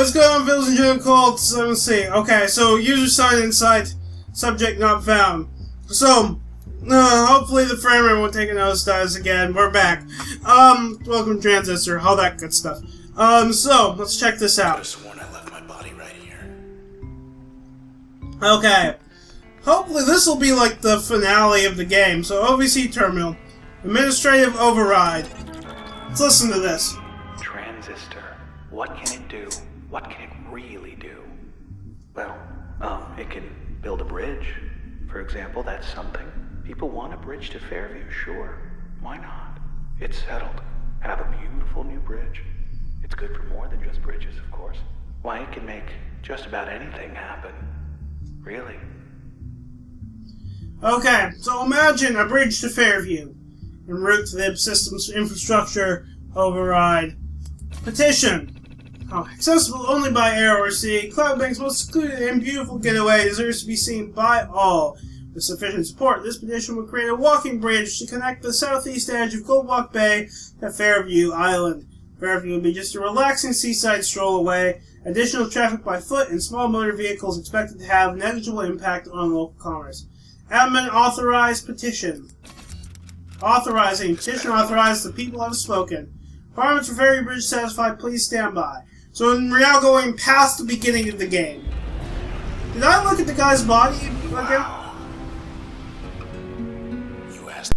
what's going on, Phils and Jim Colts? Let's see. Okay, so user sign in site, subject not found. So, hopefully the frame rate won't take a nosedive again. We're back. Welcome Transistor, all that good stuff. So, let's check this out. I could have sworn I left my body right here. Okay. Hopefully this will be like the finale of the game. So, OVC terminal. Administrative override. Let's listen to this. Transistor. What can it do? What can it really do? Well, it can build a bridge. For example, that's something. People want a bridge to Fairview, sure. Why not? It's settled. Have a beautiful new bridge. It's good for more than just bridges, of course. Why, it can make just about anything happen. Really. Okay, so imagine a bridge to Fairview. En route to the system's infrastructure override. Petition. Accessible only by air or sea, Cloudbank's most secluded and beautiful getaway deserves to be seen by all. With sufficient support, this petition would create a walking bridge to connect the southeast edge of Goldwalk Bay to Fairview Island. Fairview would be just a relaxing seaside stroll away. Additional traffic by foot and small motor vehicles expected to have negligible impact on local commerce. Admin authorized petition. Petition authorized. The people have spoken. Requirements for Ferry Bridge satisfied. Please stand by. So we're now going past the beginning of the game. Did I look at the guy's body again? Wow. You asked.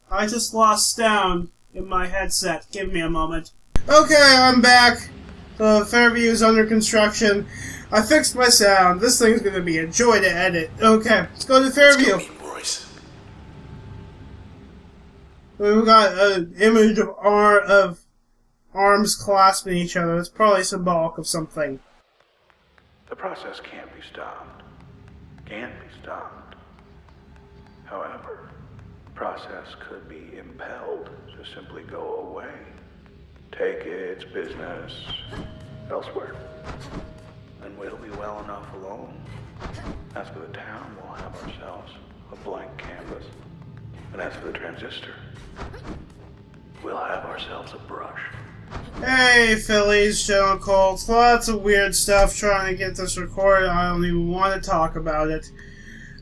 I just lost sound in my headset. Give me a moment. Okay, I'm back. Fairview is under construction. I fixed my sound. This thing's gonna be a joy to edit. Okay, let's go to Fairview. Let's go meet Royce. We've got an image of arms clasping each other. It's probably symbolic of something. The process can't be stopped. Can't be stopped. However, the process could be impelled to simply go away. Take its business elsewhere. And we'll be well enough alone. As for the town, we'll have ourselves a blank canvas. And as for the transistor, we'll have ourselves a brush. Hey, Phillies, General Colts. Lots of weird stuff trying to get this recorded. I don't even want to talk about it.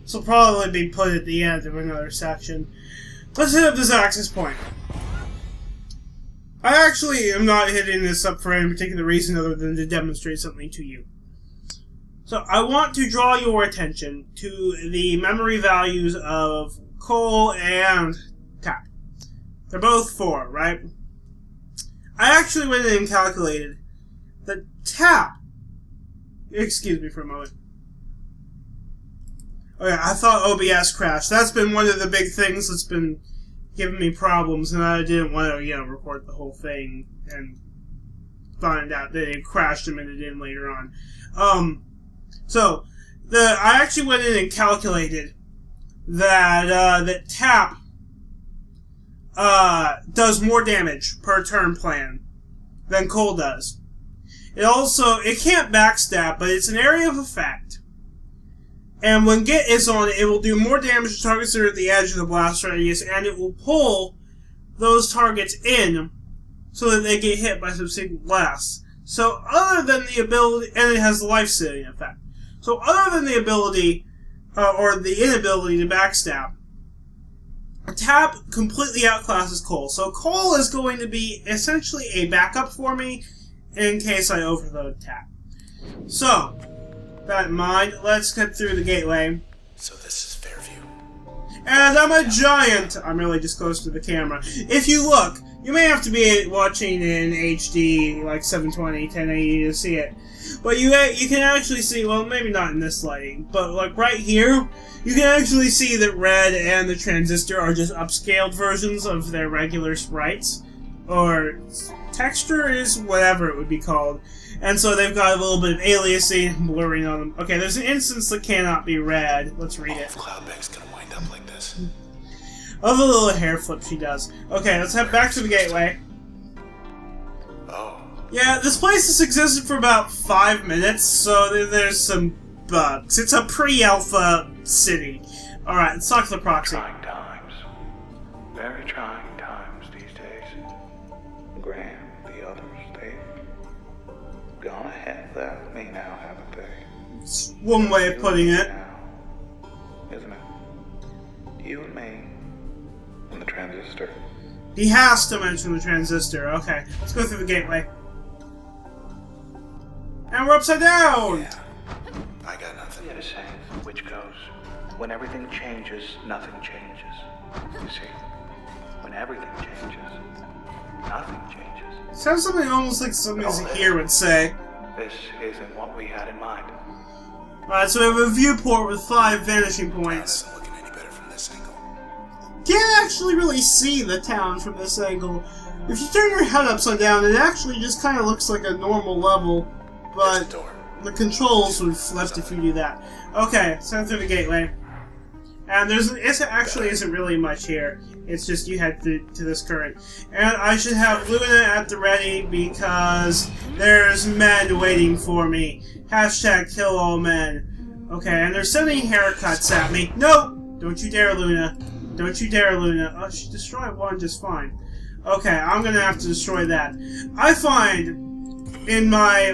This will probably be put at the end of another section. Let's hit up this access point. I actually am not hitting this up for any particular reason other than to demonstrate something to you. So I want to draw your attention to the memory values of coal and tap. They're both 4, right? I actually went in and calculated the tap. Excuse me for a moment. Oh yeah, I thought OBS crashed. That's been one of the big things that's been giving me problems, and I didn't want to, record the whole thing and find out that it crashed a minute in later on. So I actually went in and calculated that tap does more damage per turn plan than coal does. It can't backstab, but it's an area of effect. And when Get is on it will do more damage to targets that are at the edge of the blast radius, and it will pull those targets in so that they get hit by subsequent blasts. So other than the ability, and it has the life-saving effect. So other than the ability, or the inability to backstab, tap completely outclasses coal. So coal is going to be essentially a backup for me in case I overload tap. So, that in mind, let's cut through the gateway. So this is Fairview. And I'm a giant! I'm really just close to the camera. If you look, you may have to be watching in HD, like 720, 1080 to see it. But you can actually see, well, maybe not in this lighting, but like right here, you can actually see that Red and the Transistor are just upscaled versions of their regular sprites. Or texture is whatever it would be called. And so they've got a little bit of aliasing and blurring on them. Okay, there's an instance that cannot be read. Let's read it. Cloudbank's gonna wind up like this. Oh, the little hair flip she does. Okay, let's head back to the gateway. Oh. Yeah, this place has existed for about 5 minutes, so there's some bugs. It's a pre-alpha city. Alright, let's talk to the proxy. Trying times. Very trying times these days. Graham, the others. They've gone ahead without me now, haven't they? It's one way of putting it. Now, isn't it? You and me and the Transistor. He has to mention the Transistor. Okay, let's go through the gateway. And we're upside down! Yeah. I got nothing. Yet a saying which goes, when everything changes, nothing changes. You see, when everything changes, nothing changes. Sounds something almost like something here would say. This isn't what we had in mind. Alright, so we have a viewport with 5 vanishing That points. isn't looking any better from this angle. Can't actually really see the town from this angle. If you turn your head upside down, it actually just kind of looks like a normal level, There's but the door. the controls would flip if you do that. Okay, so through the gateway. And it actually isn't really much here. It's just you head to this current. And I should have Luna at the ready because there's men waiting for me. Hashtag kill all men. Okay, and they're sending haircuts at me. No! Don't you dare, Luna. Don't you dare, Luna. Oh, she destroyed one just fine. Okay, I'm gonna have to destroy that. I find in my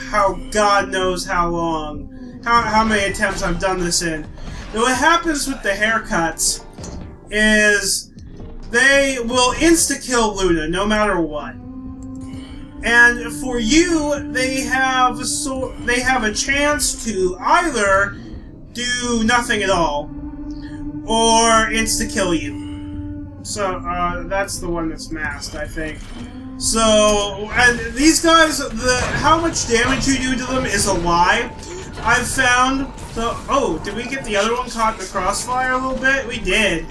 how God knows how long, how many attempts I've done this in. Now what happens with the haircuts is they will insta-kill Luna no matter what. And for you, they have a chance to either do nothing at all or insta-kill you. So that's the one that's masked, I think. So, and these guys, how much damage you do to them is a lie. I've found. So, oh, did we get the other one caught in the crossfire a little bit? We did.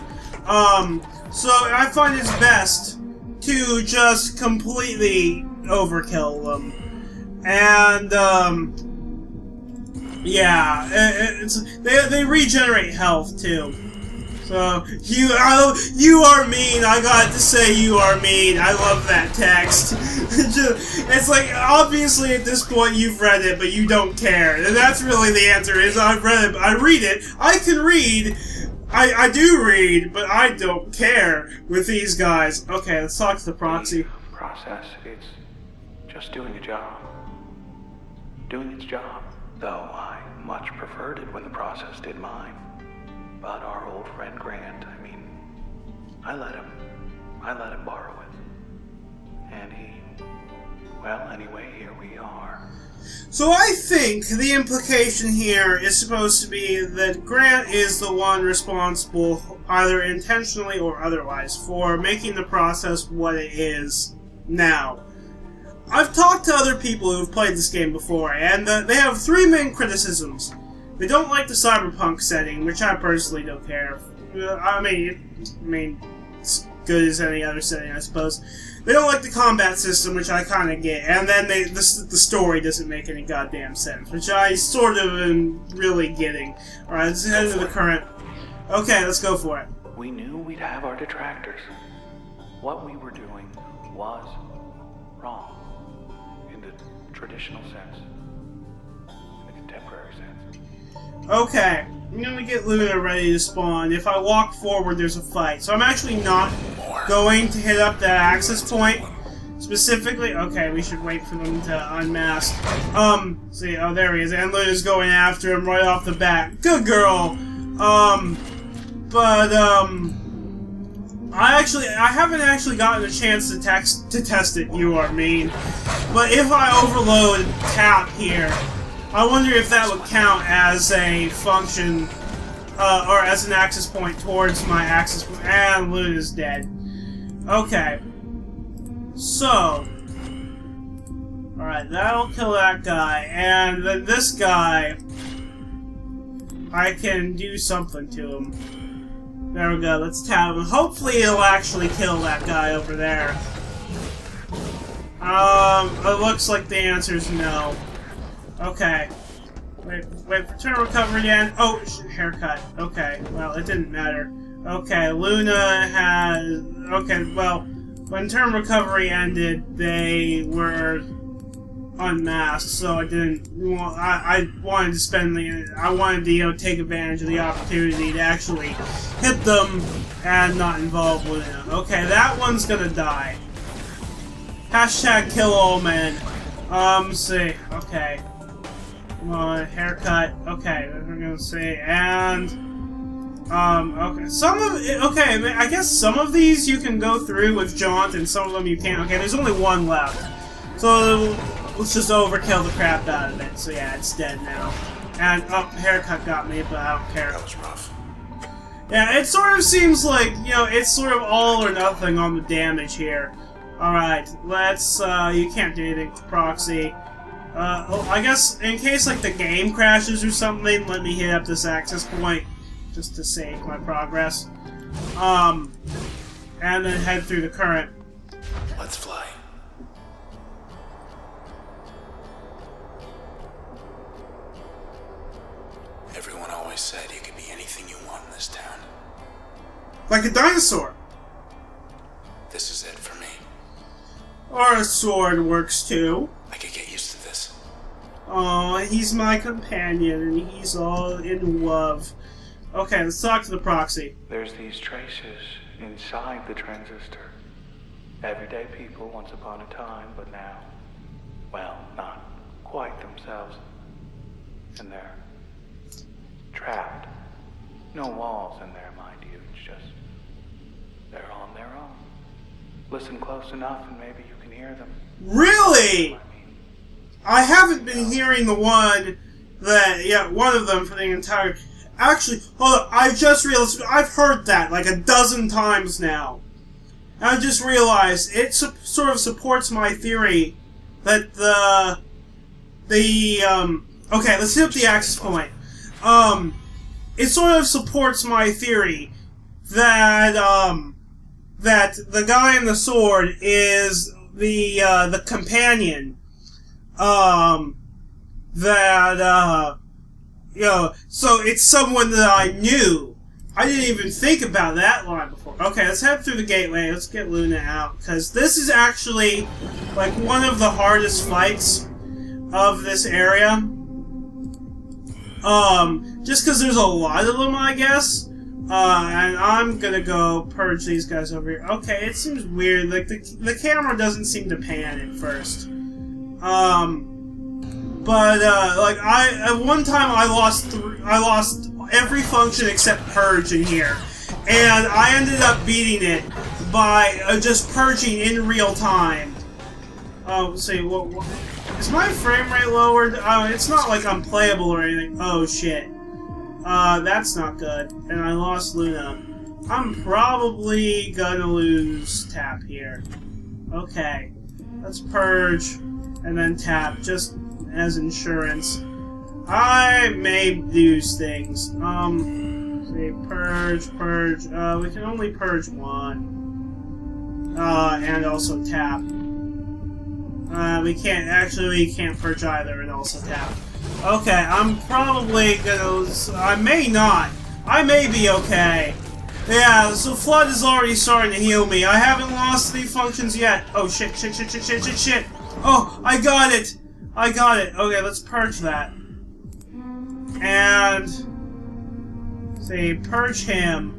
So I find it's best to just completely overkill them, and yeah, they regenerate health too. So, you are mean. I got to say you are mean. I love that text. It's like, obviously at this point you've read it, but you don't care. And that's really the answer is, I've read it, I read it. I can read. I do read, but I don't care with these guys. Okay, let's talk to the proxy. The process, it's just doing a job. Doing its job. Though I much preferred it when the process did mine. But our old friend Grant, I let him borrow it. And well, anyway, here we are. So I think the implication here is supposed to be that Grant is the one responsible, either intentionally or otherwise, for making the process what it is now. I've talked to other people who've played this game before, and they have 3 main criticisms. They don't like the cyberpunk setting, which I personally don't care. I mean, it's good as any other setting, I suppose. They don't like the combat system, which I kind of get, and then the story doesn't make any goddamn sense, which I sort of am really getting. Alright, let's head into the current. Okay, let's go for it. We knew we'd have our detractors. What we were doing was wrong, in the traditional sense, in the contemporary sense. Okay, I'm gonna get Luna ready to spawn. If I walk forward, there's a fight. So I'm actually not going to hit up that access point specifically. Okay, we should wait for them to unmask. See, oh, there he is. And Luna's going after him right off the bat. Good girl. I haven't actually gotten a chance to test it. You are mean. But if I overload tap here, I wonder if that would count as a function, or as an access point towards my access point. And Luna's dead. Okay. So. Alright, that'll kill that guy. And then this guy, I can do something to him. There we go, let's tap him. Hopefully it'll actually kill that guy over there. It looks like the answer is no. Okay. Wait for turn recovery again. Oh, haircut. Okay, well, it didn't matter. Okay, Luna has... Okay, well, when turn recovery ended, they were unmasked, so I didn't... I wanted to spend the... I wanted to, take advantage of the opportunity to actually hit them and not involve Luna. Okay, that one's gonna die. Hashtag kill all men. Let's see. Okay. Come on, haircut. Okay, we're gonna say, and okay. Okay, I guess some of these you can go through with jaunt, and some of them you can't. Okay, there's only one left. So let's just overkill the crap out of it. So yeah, it's dead now. And haircut got me, but I don't care. That was rough. Yeah, it sort of seems like, you know, it's sort of all or nothing on the damage here. Alright, let's, you can't do anything with proxy. I guess, in case, like, the game crashes or something, let me hit up this access point, just to save my progress. And then head through the current. Let's fly. Everyone always said you could be anything you want in this town. Like a dinosaur. This is it for me. Or a sword works too. I could get used to this. Oh, he's my companion, and he's all in love. Okay, let's talk to the proxy. There's these traces inside the transistor. Everyday people once upon a time, but now, well, not quite themselves. And they're trapped. No walls in there, mind you. It's just, they're on their own. Listen close enough and maybe you can hear them. Really? I haven't been hearing the one that, yeah, one of them for the entire... Actually, hold on, I just realized, I've heard that like a dozen times now. And I just realized, it sort of supports my theory that okay, let's hit up the access point. It sort of supports my theory that, that the guy in the sword is the companion, you know, so it's someone that I knew. I didn't even think about that line before. Okay, let's head through the gateway. Let's get Luna out, because this is actually, like, one of the hardest fights of this area. Just because there's a lot of them, I guess. And I'm gonna go purge these guys over here. Okay, it seems weird. Like, the camera doesn't seem to pan at first. Like, at one time I lost every function except purge in here. And I ended up beating it by just purging in real time. Let's see, what is my frame rate lowered? It's not like unplayable or anything. Oh shit. That's not good. And I lost Luna. I'm probably gonna lose tap here. Okay. Let's purge and then tap just as insurance. I may lose things. See, purge. We can only purge one. And also tap. We can't purge either and also tap. Okay, I'm probably gonna... I may not. I may be okay. Yeah, so Flood is already starting to heal me. I haven't lost the functions yet. Oh, shit. Oh, I got it. Okay, let's purge that. And... see, purge him.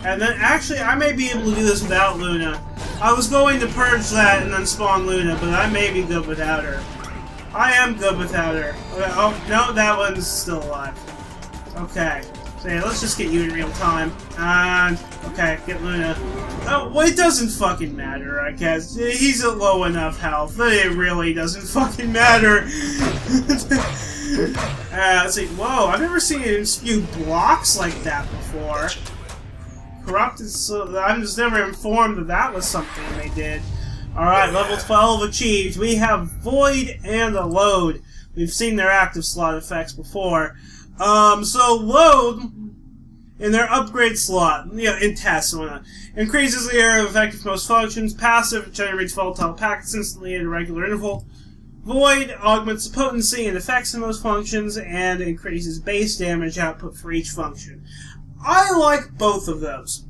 And then, actually, I may be able to do this without Luna. I was going to purge that and then spawn Luna, but I may be good without her. I am good without her. Okay, oh, no, that one's still alive. Okay. So yeah, let's just get you in real time. And, okay, get Luna. Oh, well, it doesn't fucking matter, I guess. He's at low enough health that it really doesn't fucking matter. Let's see. Whoa, I've never seen him spew blocks like that before. Corrupted, so I'm just never informed that that was something they did. Alright, level 12 achieved. We have Void and a Load. We've seen their active slot effects before. So Load, in their upgrade slot, you know, in tests and whatnot, increases the area of effective most functions. Passive generates volatile packets instantly at a regular interval. Void augments the potency and effects in most functions, and increases base damage output for each function. I like both of those,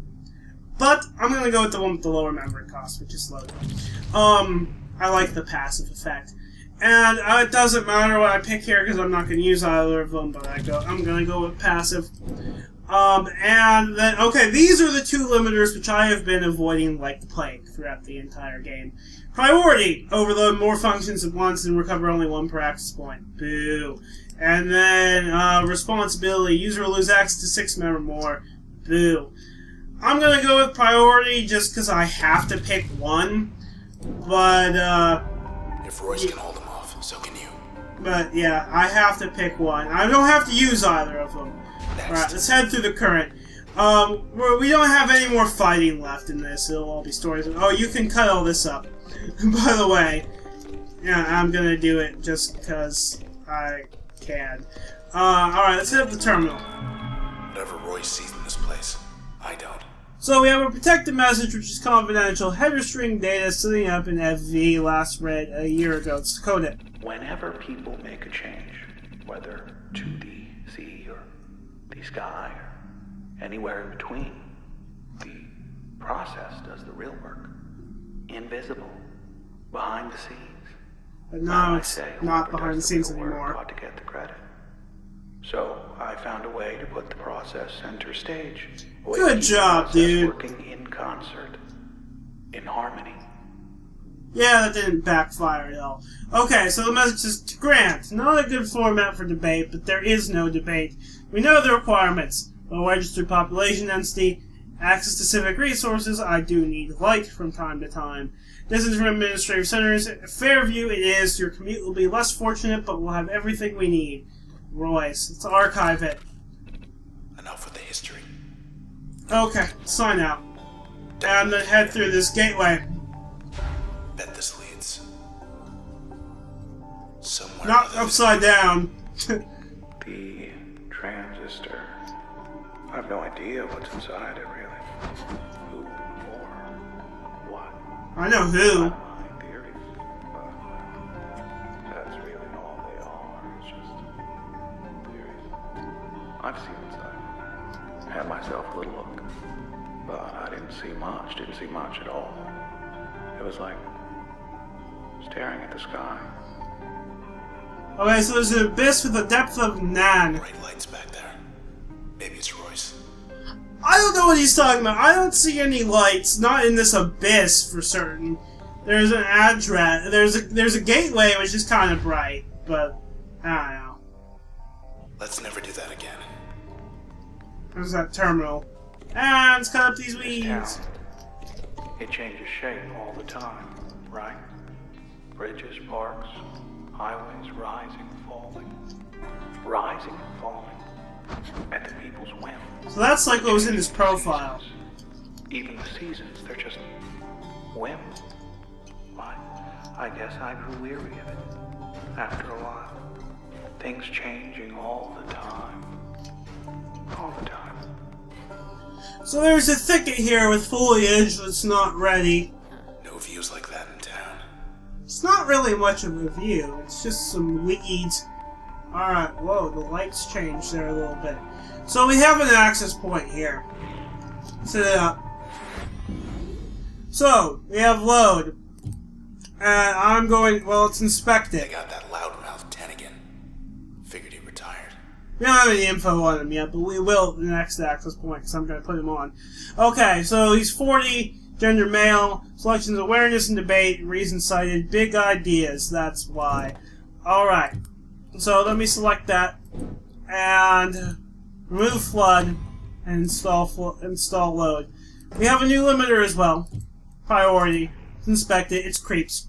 but I'm going to go with the one with the lower memory cost, which is Load. I like the passive effect. And it doesn't matter what I pick here because I'm not going to use either of them, but I'm going to go with passive. And then, okay, these are the two limiters which I have been avoiding like the plague throughout the entire game. Priority! Overload more functions at once and recover only one per access point. Boo. And then, responsibility. User will lose access to 6 men or more. Boo. I'm gonna go with priority just because I have to pick one. But, If Royce can hold him off, so can you. But, yeah, I have to pick one. I don't have to use either of them. Alright, let's head through the current. We don't have any more fighting left in this. It'll all be stories. Oh, you can cut all this up. By the way, yeah, I'm gonna do it just because I can. Alright, let's hit up the terminal. Whatever Royce sees in this place, I don't. So we have a protected message which is confidential. Header string data sitting up in FV, last read a year ago. Let's decode it. Whenever people make a change, whether to the sea or the sky or anywhere in between, the process does the real work. Invisible. Behind the scenes. But now it's not behind the scenes anymore. Ought to get the credit. So I found a way to put the process center stage. Good job, dude. Working in concert, in harmony. Yeah, that didn't backfire at all. Okay, so the message is to grant. Not a good format for debate, but there is no debate. We know the requirements. Low registered population density, access to civic resources. I do need light from time to time. Distance from administrative centers. Fairview it is. Your commute will be less fortunate, but we'll have everything we need. Royce, let's archive it. Enough with the history. Okay, sign out. And then head through this gateway. Bet this leads somewhere. Not upside down. The transistor. I have no idea what's inside it, really. Who or what? I know who. My theories, but that's really all they are. It's just theories. I've seen inside. Had myself a little look, but I didn't see much. Didn't see much at all. It was like staring at the sky. Okay, so there's an abyss with a depth of nan. Bright lights back there. Maybe it's Royce. I don't know what he's talking about. I don't see any lights. Not in this abyss for certain. There's an address. There's a gateway which is kind of bright, but I don't know. Let's never do that again. There's that terminal. And let's cut up these weeds. Town, it changes shape all the time, right? Bridges, parks, highways, rising, falling, at the people's whim. So that's like what was in his profile. Even the seasons, they're just whim. I guess I grew weary of it after a while. Things changing all the time. All the time. So there's a thicket here with foliage that's not ready. No views like that in town. It's not really much of a view. It's just some weeds. Alright, whoa, the lights changed there a little bit. So we have an access point here. Set it up. So, we have load. And I'm going, well, let's inspect They it. got that loudmouth Tennigan. Figured he retired. We don't have any info on him yet, but we will at the next access point, because I'm going to put him on. Okay, so he's 40, gender male, selections awareness and debate, reason cited, big ideas, that's why. Alright, so let me select that, and remove flood, and install load. We have a new limiter as well. Priority. Let's inspect it, it's creeps.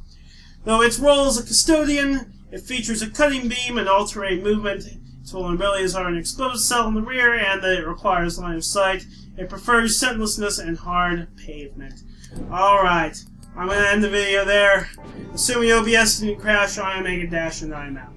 Though its role as a custodian, it features a cutting beam and all-terrain movement. Its vulnerabilities are an exposed cell in the rear and that it requires line of sight. It prefers scentlessness and hard pavement. Alright, I'm going to end the video there. Assuming OBS didn't crash, I am Mega Dash and I'm out.